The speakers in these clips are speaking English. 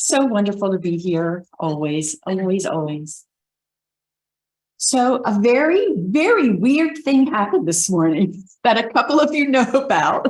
So wonderful to be here. Always, always, always. So a very, very weird thing happened this morning that a couple of you know about.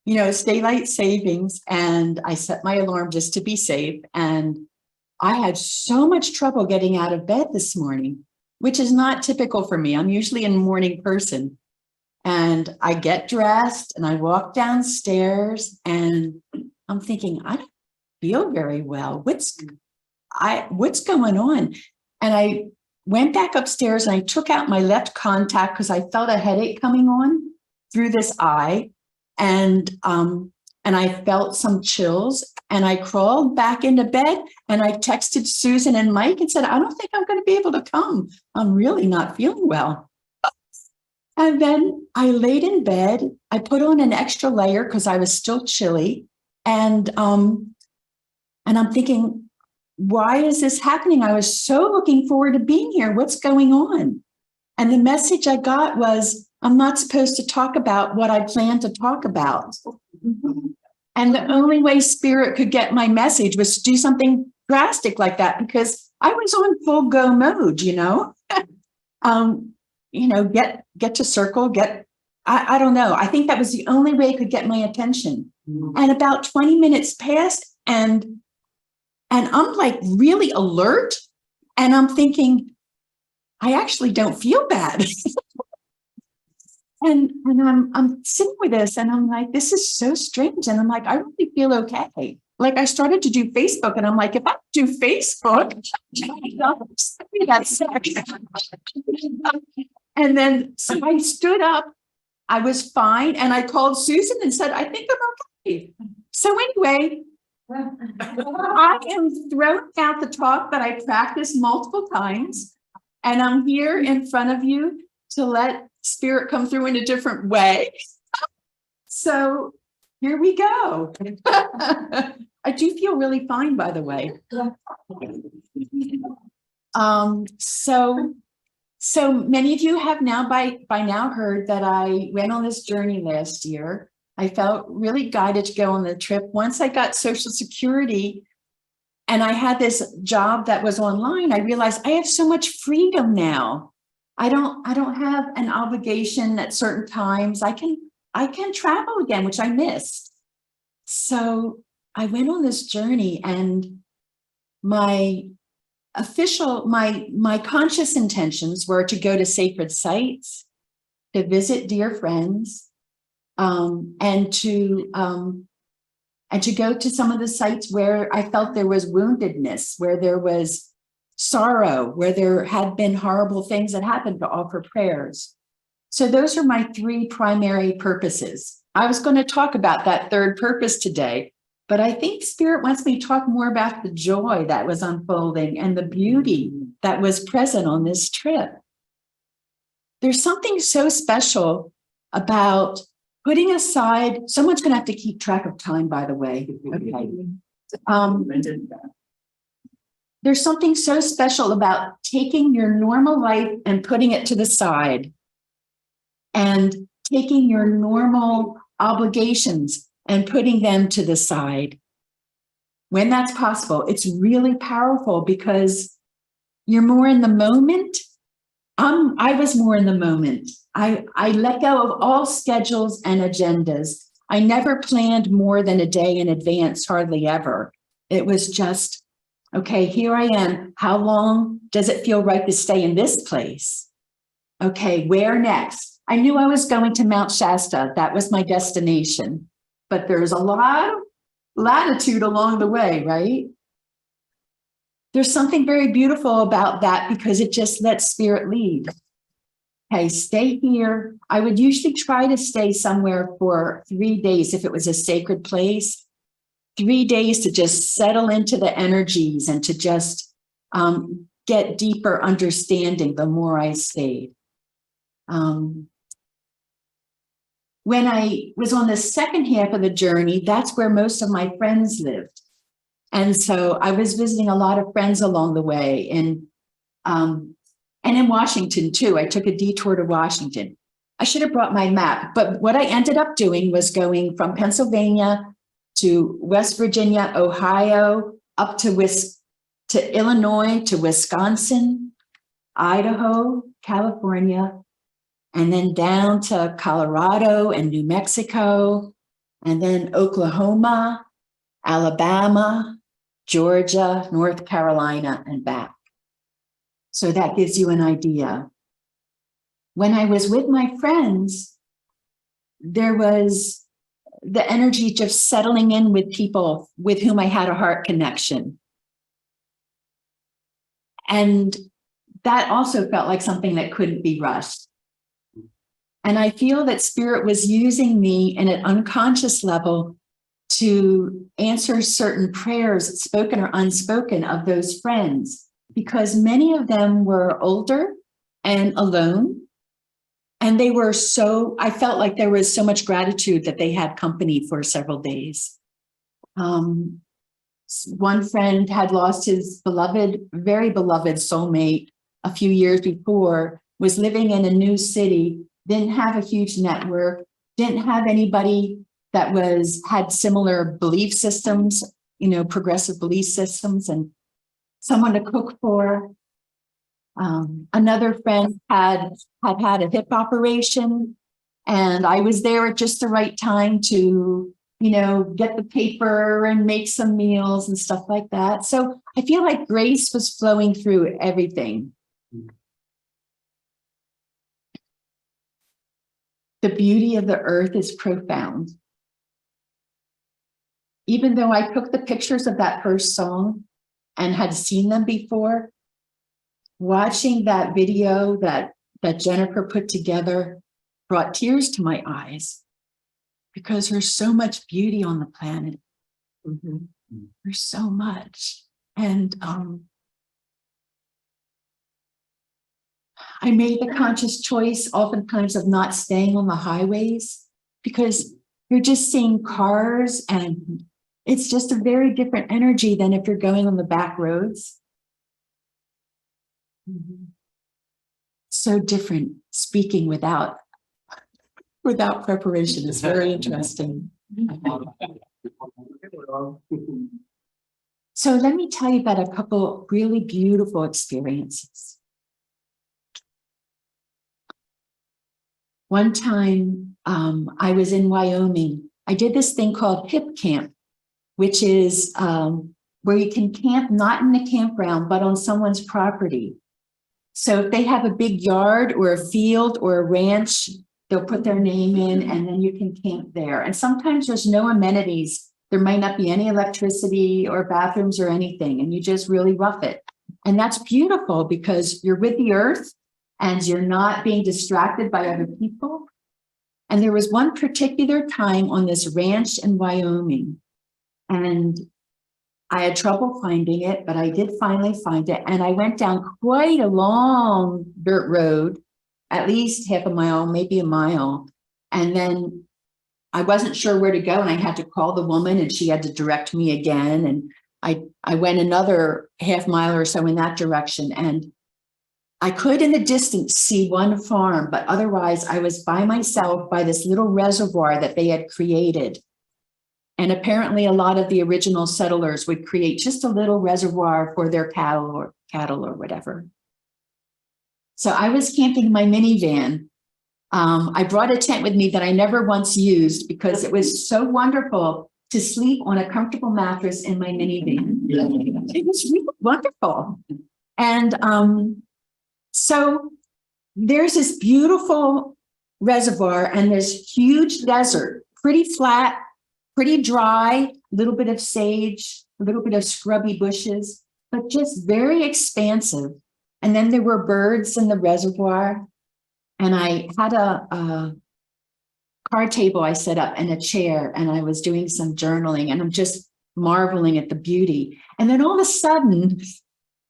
It's daylight savings, and I set my alarm just to be safe. And I had so much trouble getting out of bed this morning, which is not typical for me. I'm usually a morning person. And I get dressed and I walk downstairs and I'm thinking, I don't feel very well. What's going on? And I went back upstairs and I took out my left contact because I felt a headache coming on through this eye. And I felt some chills, and I crawled back into bed and I texted Susan and Mike and said, I don't think I'm going to be able to come. I'm really not feeling well. And then I laid in bed. I put on an extra layer because I was still chilly. And I'm thinking, why is this happening? I was so looking forward to being here. What's going on? And the message I got was, I'm not supposed to talk about what I plan to talk about. And the only way Spirit could get my message was to do something drastic like that, because I was on full go mode, get to circle, I don't know. I think that was the only way it could get my attention. And about 20 minutes passed, and I'm like really alert. And I'm thinking, I actually don't feel bad. And I'm sitting with this and I'm like, this is so strange. And I'm like, I really feel okay. Like I started to do Facebook and I'm like, if I do Facebook, that's sucks. And then so I stood up, I was fine. And I called Susan and said, I think I'm okay. So anyway, I am throwing out the talk that I practiced multiple times. And I'm here in front of you to let Spirit come through in a different way. So here we go. I do feel really fine, by the way. So many of you have now by now heard that I went on this journey last year. I felt really guided to go on the trip. Once I got Social Security and I had this job that was online, I realized I have so much freedom now. I don't have an obligation at certain times. I can travel again, which I missed. So I went on this journey, and my conscious intentions were to go to sacred sites, to visit dear friends, and to go to some of the sites where I felt there was woundedness, where there was sorrow, where there had been horrible things that happened, to offer prayers. So those are my three primary purposes. I was going to talk about that third purpose today, but I think Spirit wants me to talk more about the joy that was unfolding and the beauty that was present on this trip. There's something so special about putting aside, someone's going to have to keep track of time, by the way. Okay. There's something so special about taking your normal life and putting it to the side, and taking your normal obligations and putting them to the side. When that's possible, it's really powerful because you're more in the moment. I was more in the moment. I let go of all schedules and agendas. I never planned more than a day in advance, hardly ever. It was just, okay, here I am. How long does it feel right to stay in this place? Okay, where next? I knew I was going to Mount Shasta. That was my destination. But there's a lot of latitude along the way, right? There's something very beautiful about that because it just lets Spirit lead. Okay, stay here. I would usually try to stay somewhere for 3 days if it was a sacred place. 3 days to just settle into the energies and to just get deeper understanding the more I stayed. When I was on the second half of the journey, that's where most of my friends lived. And so I was visiting a lot of friends along the way, and in Washington too. I took a detour to Washington. I should have brought my map, but what I ended up doing was going from Pennsylvania to West Virginia, Ohio, up to Illinois, to Wisconsin, Idaho, California, and then down to Colorado and New Mexico, and then Oklahoma, Alabama, Georgia, North Carolina, and back. So that gives you an idea. When I was with my friends, there was the energy just settling in with people with whom I had a heart connection. And that also felt like something that couldn't be rushed. And I feel that Spirit was using me in an unconscious level to answer certain prayers, spoken or unspoken, of those friends, because many of them were older and alone. And they were I felt like there was so much gratitude that they had company for several days. One friend had lost his very beloved soulmate a few years before, was living in a new city, didn't have a huge network, didn't have anybody that had similar belief systems, progressive belief systems, and someone to cook for. Another friend had a hip operation, and I was there at just the right time to, get the paper and make some meals and stuff like that. So I feel like grace was flowing through everything. The beauty of the earth is profound. Even though I took the pictures of that first song and had seen them before, watching that video that Jennifer put together brought tears to my eyes, because there's so much beauty on the planet. Mm-hmm. There's so much. And I made the conscious choice oftentimes of not staying on the highways, because you're just seeing cars, and it's just a very different energy than if you're going on the back roads. Mm-hmm. So different, speaking without preparation is very interesting. So let me tell you about a couple really beautiful experiences. One time I was in Wyoming. I did this thing called hip camp, which is where you can camp not in a campground, but on someone's property. So if they have a big yard or a field or a ranch, they'll put their name in, and then you can camp there. And sometimes there's no amenities. There might not be any electricity or bathrooms or anything, and you just really rough it. And that's beautiful because you're with the earth and you're not being distracted by other people. And there was one particular time on this ranch in Wyoming, and I had trouble finding it, but I did finally find it. And I went down quite a long dirt road, at least half a mile, maybe a mile. And then I wasn't sure where to go, and I had to call the woman, and she had to direct me again. And I went another half mile or so in that direction. And I could in the distance see one farm, but otherwise I was by myself by this little reservoir that they had created. And apparently a lot of the original settlers would create just a little reservoir for their cattle or whatever. So I was camping in my minivan. I brought a tent with me that I never once used because it was so wonderful to sleep on a comfortable mattress in my minivan. It was really wonderful. And so there's this beautiful reservoir and this huge desert, pretty flat, pretty dry, a little bit of sage, a little bit of scrubby bushes, but just very expansive. And then there were birds in the reservoir. And I had a card table I set up and a chair, and I was doing some journaling, and I'm just marveling at the beauty. And then all of a sudden,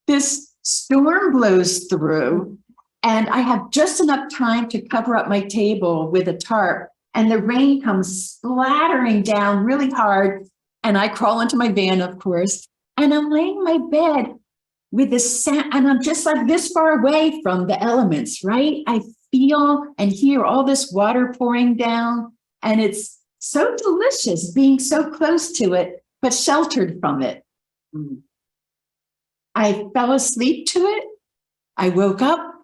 this storm blows through, and I have just enough time to cover up my table with a tarp, and the rain comes splattering down really hard, and I crawl into my van, of course, and I'm laying in my bed with this sand, and I'm just like this far away from the elements, right? I feel and hear all this water pouring down, and it's so delicious being so close to it, but sheltered from it. I fell asleep to it. I woke up.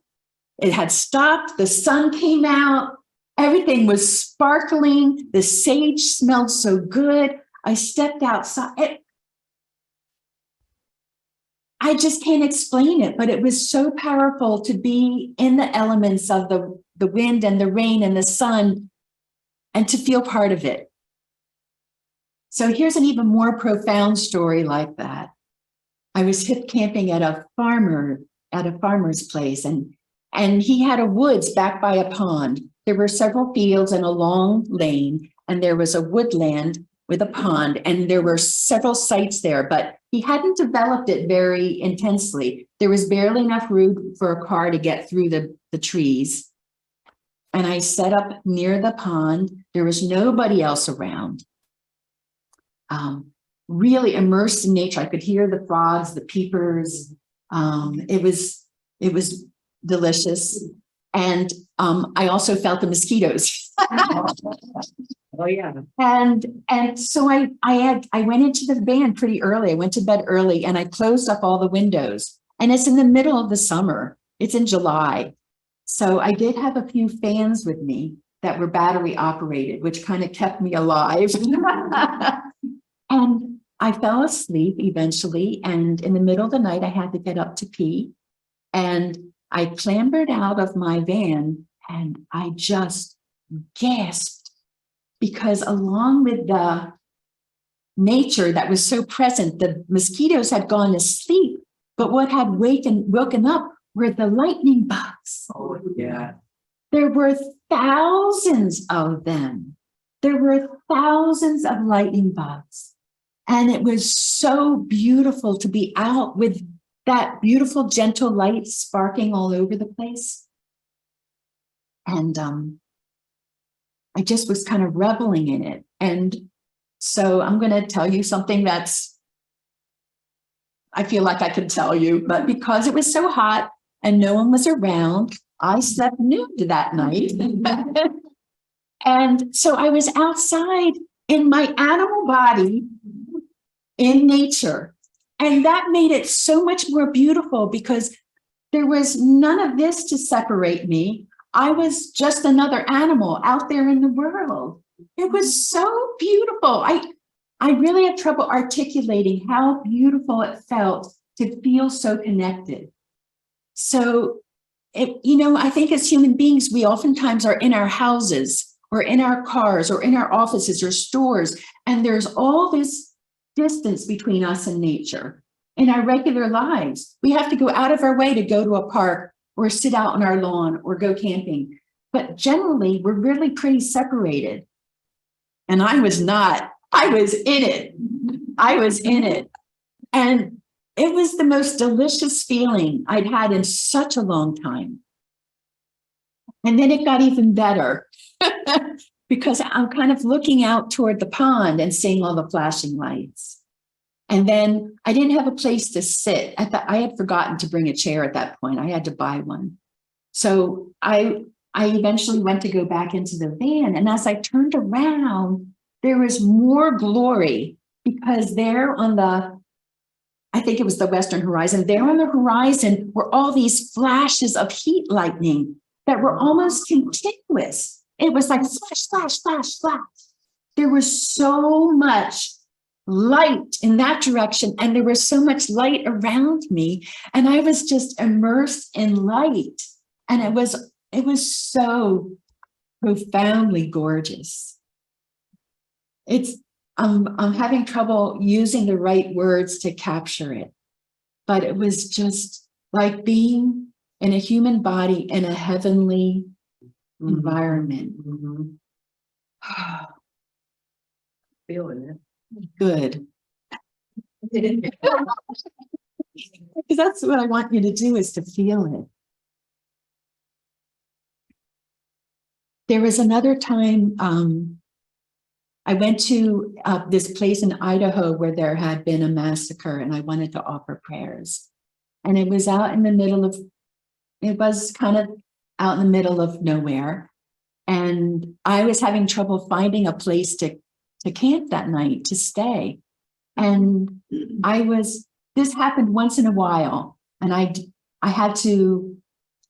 It had stopped. The sun came out. Everything was sparkling. The sage smelled so good. I stepped outside. I just can't explain it, but it was so powerful to be in the elements of the wind and the rain and the sun and to feel part of it. So here's an even more profound story like that. I was hip camping at a farmer's place, and he had a woods back by a pond. There were several fields and a long lane, and there was a woodland with a pond, and there were several sites there, but he hadn't developed it very intensely. There was barely enough room for a car to get through the trees. And I set up near the pond. There was nobody else around. Really immersed in nature. I could hear the frogs, the peepers. It was delicious. And I also felt the mosquitoes. Oh yeah. And so I went into the van pretty early. I went to bed early and I closed up all the windows. And it's in the middle of the summer. It's in July. So I did have a few fans with me that were battery operated, which kind of kept me alive. And I fell asleep eventually. And in the middle of the night, I had to get up to pee. And I clambered out of my van and I just gasped because along with the nature that was so present, the mosquitoes had gone to sleep, but what had woken up were the lightning bugs. Oh yeah. There were thousands of them. There were thousands of lightning bugs. And it was so beautiful to be out with that beautiful, gentle light sparking all over the place. And I just was kind of reveling in it. And so I'm going to tell you something I feel like I could tell you, but because it was so hot and no one was around, I slept nude that night. And so I was outside in my animal body in nature. And that made it so much more beautiful because there was none of this to separate me. I was just another animal out there in the world. It was so beautiful. I really have trouble articulating how beautiful it felt to feel so connected. So, I think as human beings, we oftentimes are in our houses or in our cars or in our offices or stores, and there's all this distance between us and nature. In our regular lives, we have to go out of our way to go to a park or sit out on our lawn or go camping. But generally, we're really pretty separated. And I was not. I was in it. I was in it. And it was the most delicious feeling I'd had in such a long time. And then it got even better because I'm kind of looking out toward the pond and seeing all the flashing lights. And then I didn't have a place to sit. I had forgotten to bring a chair at that point. I had to buy one. So I eventually went to go back into the van. And as I turned around, there was more glory because there on I think it was the western horizon, there on the horizon were all these flashes of heat lightning that were almost continuous. It was like flash, flash, flash, flash. There was so much light in that direction, and there was so much light around me, and I was just immersed in light, and it was so profoundly gorgeous. I'm having trouble using the right words to capture it, but it was just like being in a human body in a heavenly environment. Feeling it. Good. Because that's what I want you to do, is to feel it. There was another time I went to this place in Idaho where there had been a massacre, and I wanted to offer prayers. And it was kind of out in the middle of nowhere. And I was having trouble finding a place to camp that night, to stay. And this happened once in a while. And I had to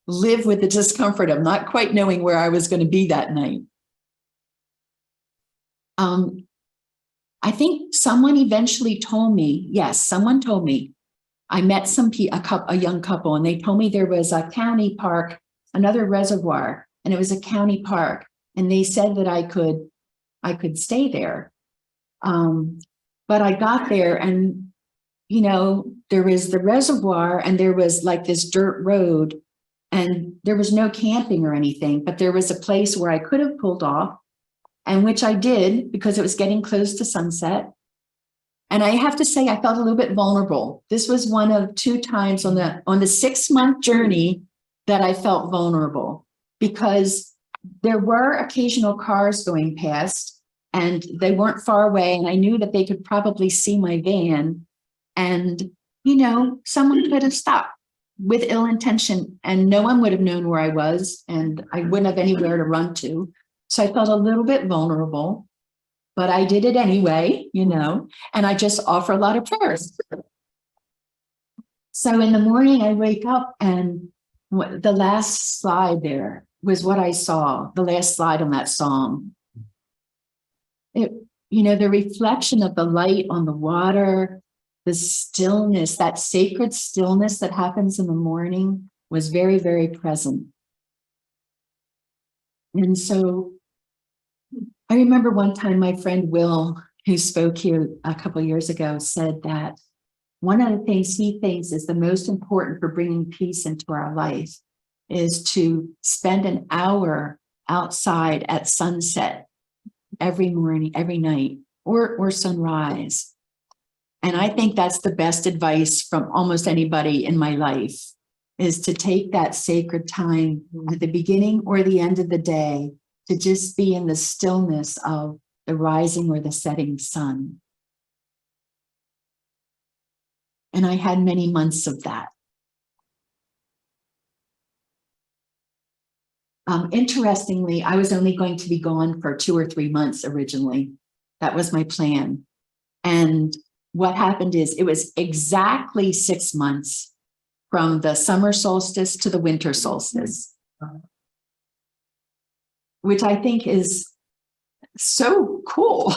live with the discomfort of not quite knowing where I was going to be that night. I think someone eventually told me, yes, someone told me, I met a young couple, and they told me there was a county park, another reservoir, and it was a county park. And they said that I could stay there. But I got there, and, there was the reservoir, and there was like this dirt road, and there was no camping or anything, but there was a place where I could have pulled off, and which I did because it was getting close to sunset. And I have to say, I felt a little bit vulnerable. This was one of 2 times on the 6-month journey that I felt vulnerable, because there were occasional cars going past, and they weren't far away. And I knew that they could probably see my van, and, someone could have stopped with ill intention, and no one would have known where I was, and I wouldn't have anywhere to run to. So I felt a little bit vulnerable, but I did it anyway, and I just offer a lot of prayers. So in the morning I wake up, and the last slide there was what I saw, the last slide on that song. The reflection of the light on the water, the stillness, that sacred stillness that happens in the morning was very, very present. And so I remember one time my friend Will, who spoke here a couple of years ago, said that one of the things he thinks is the most important for bringing peace into our life is to spend an hour outside at sunset every morning, every night, or sunrise. And I think that's the best advice from almost anybody in my life, is to take that sacred time at the beginning or the end of the day to just be in the stillness of the rising or the setting sun. And I had many months of that. Interestingly, I was only going to be gone for 2 or 3 months originally. That was my plan. And what happened is it was exactly 6 months from the summer solstice to the winter solstice, which I think is so cool.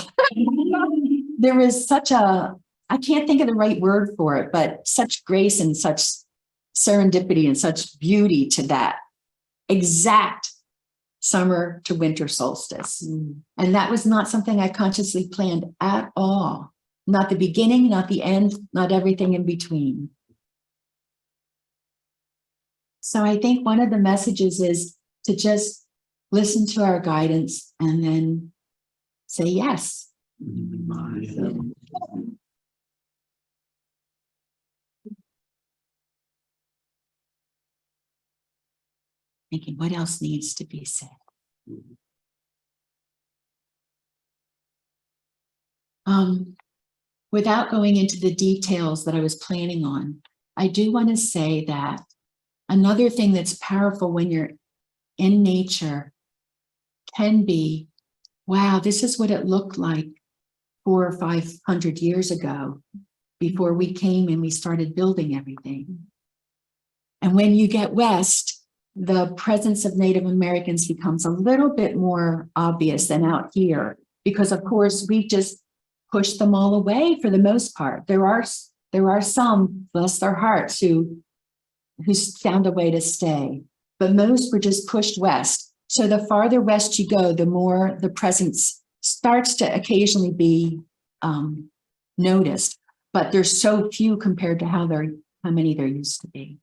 There was I can't think of the right word for it, but such grace and such serendipity and such beauty to that exact summer to winter solstice. And that was not something I consciously planned at all. Not the beginning, not the end, not everything in between. So I think one of the messages is to just listen to our guidance and then say yes. Thinking, what else needs to be said? Without going into the details that I was planning on, I do want to say that another thing that's powerful when you're in nature can be, wow, this is what it looked like 400 or 500 years ago before we came and we started building everything. And when you get west, the presence of Native Americans becomes a little bit more obvious than out here, because of course we just push them all away for the most part. There are some, bless their hearts, who found a way to stay, but most were just pushed west. So the farther west you go, the more the presence starts to occasionally be noticed, but there's so few compared to how many there used to be.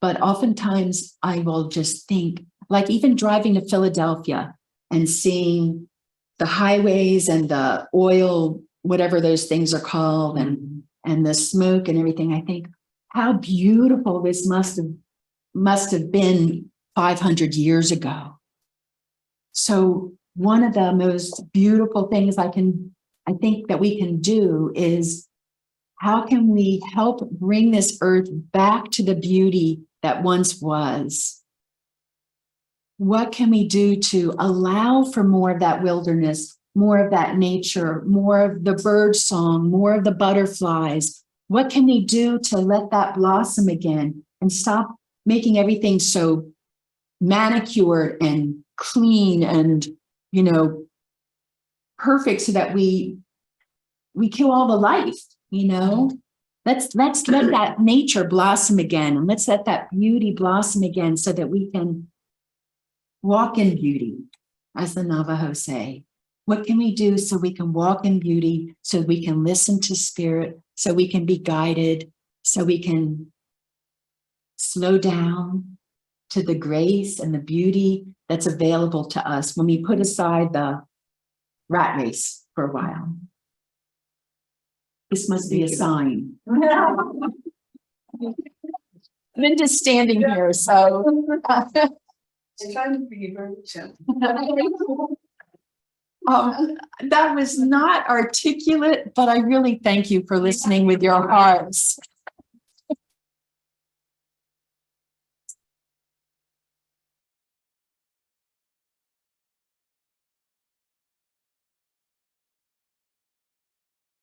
But oftentimes I will just think, like even driving to Philadelphia and seeing the highways and the oil, whatever those things are called, and the smoke and everything, I think how beautiful this must have been 500 years ago. So one of the most beautiful things I think that we can do is, how can we help bring this earth back to the beauty that once was? what can we do to allow for more of that wilderness, more of that nature, more of the bird song, more of the butterflies? What can we do to let that blossom again and stop making everything so manicured and clean and, perfect, so that we kill all the life, Let's let that nature blossom again, and let's let that beauty blossom again so that we can walk in beauty, as the Navajo say. What can we do so we can walk in beauty, so we can listen to spirit, so we can be guided, so we can slow down to the grace and the beauty that's available to us when we put aside the rat race for a while? This must be a sign. I'm just standing here, so. It's trying to be very gentle. That was not articulate, but I really thank you for listening with your hearts.